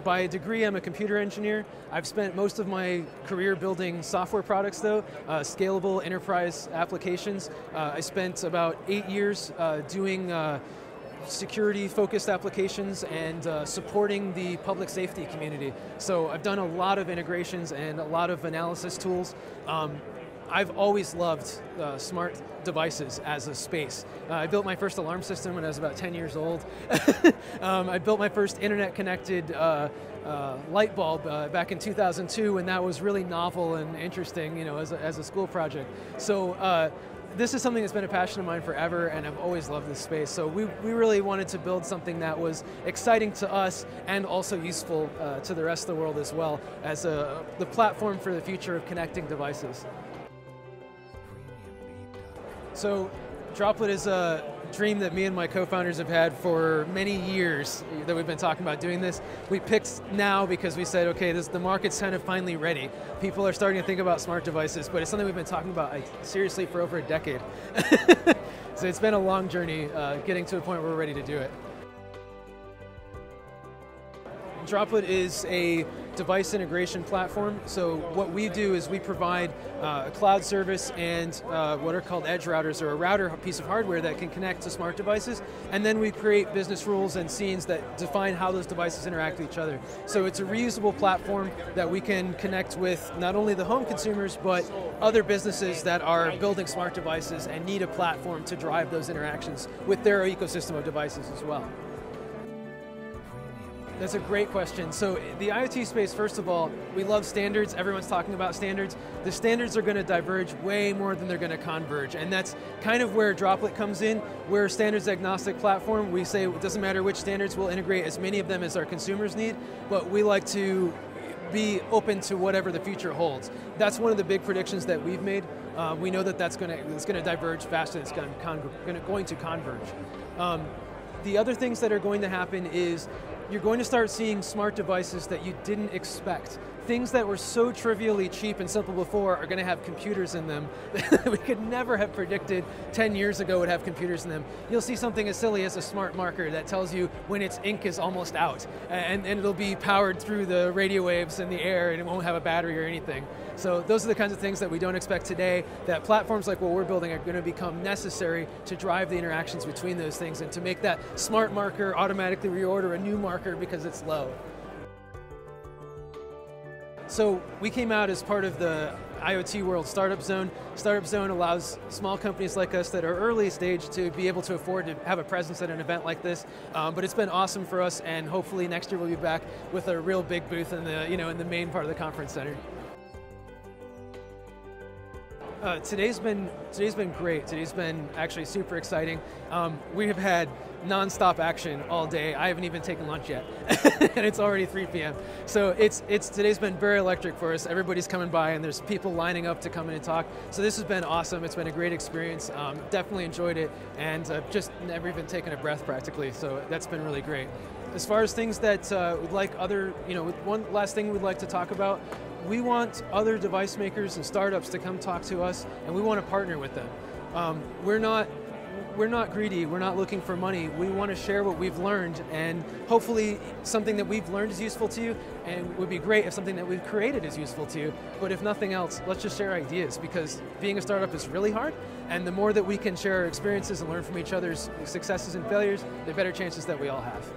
By degree, I'm a computer engineer. I've spent most of my career building software products though, scalable enterprise applications. I spent about 8 years doing security-focused applications and supporting the public safety community. So I've done a lot of integrations and a lot of analysis tools. I've always loved smart devices as a space. I built my first alarm system when I was about 10 years old. I built my first internet-connected light bulb back in 2002, and that was really novel and interesting, you know, as a school project. So this is something that's been a passion of mine forever, and I've always loved this space. So we really wanted to build something that was exciting to us and also useful to the rest of the world as well, as the platform for the future of connecting devices. So Droplet is a dream that me and my co-founders have had for many years that we've been talking about doing this. We picked now because we said, okay, the market's kind of finally ready. People are starting to think about smart devices, but it's something we've been talking about seriously for over a decade. So it's been a long journey getting to a point where we're ready to do it. Droplet is a device integration platform. So what we do is we provide a cloud service and what are called edge routers, or a router, a piece of hardware that can connect to smart devices, and then we create business rules and scenes that define how those devices interact with each other. So it's a reusable platform that we can connect with not only the home consumers, but other businesses that are building smart devices and need a platform to drive those interactions with their ecosystem of devices as well. That's a great question. So the IoT space, first of all, we love standards. Everyone's talking about standards. The standards are going to diverge way more than they're going to converge. And that's kind of where Droplet comes in. We're a standards agnostic platform. We say it doesn't matter which standards, we'll integrate as many of them as our consumers need, but we like to be open to whatever the future holds. That's one of the big predictions that we've made. We know that it's going to diverge faster than it's going to converge. The other things that are going to happen is you're going to start seeing smart devices that you didn't expect. Things that were so trivially cheap and simple before are going to have computers in them that we could never have predicted 10 years ago would have computers in them. You'll see something as silly as a smart marker that tells you when its ink is almost out, and it'll be powered through the radio waves in the air, and it won't have a battery or anything. So those are the kinds of things that we don't expect today, that platforms like what we're building are going to become necessary to drive the interactions between those things and to make that smart marker automatically reorder a new marker because it's low. So we came out as part of the IoT World Startup Zone. Startup Zone allows small companies like us that are early stage to be able to afford to have a presence at an event like this. But it's been awesome for us, and hopefully next year we'll be back with a real big booth in the, in the main part of the conference center. Today's been great. Today's been actually super exciting. We have had non-stop action all day. I haven't even taken lunch yet, and it's already 3 p.m. So today's been very electric for us. Everybody's coming by, and there's people lining up to come in and talk. So this has been awesome. It's been a great experience. Definitely enjoyed it, and just never even taken a breath practically. So that's been really great. As far as things that we'd like one last thing we'd like to talk about. We want other device makers and startups to come talk to us, and we want to partner with them. We're not greedy, we're not looking for money. We want to share what we've learned, and hopefully something that we've learned is useful to you, and it would be great if something that we've created is useful to you. But if nothing else, let's just share ideas, because being a startup is really hard, and the more that we can share our experiences and learn from each other's successes and failures, the better chances that we all have.